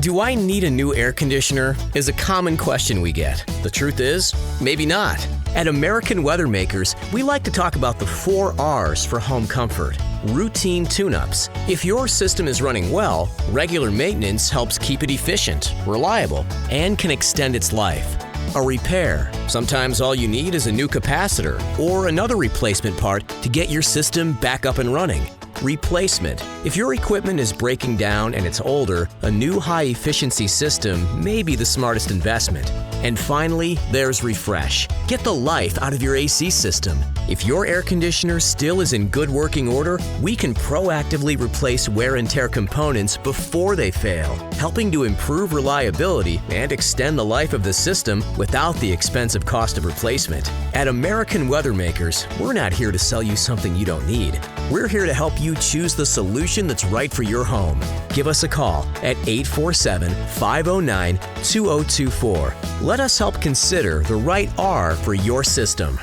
Do I need a new air conditioner? Is a common question we get. The truth is, maybe not. At American Weathermakers, we like to talk about the 4 R's for home comfort. Routine tune-ups. If your system is running well, regular maintenance helps keep it efficient, reliable, and can extend its life. A repair. Sometimes all you need is a new capacitor or another replacement part to get your system back up and running. Replacement. If your equipment is breaking down and it's older, a new high-efficiency system may be the smartest investment. And finally, there's refresh. Get the life out of your AC system. If your air conditioner still is in good working order, we can proactively replace wear and tear components before they fail, helping to improve reliability and extend the life of the system without the expensive cost of replacement. At American Weathermakers, we're not here to sell you something you don't need. We're here to help you choose the solution that's right for your home. Give us a call at 847-509-2024. Let us help consider the right R for your system.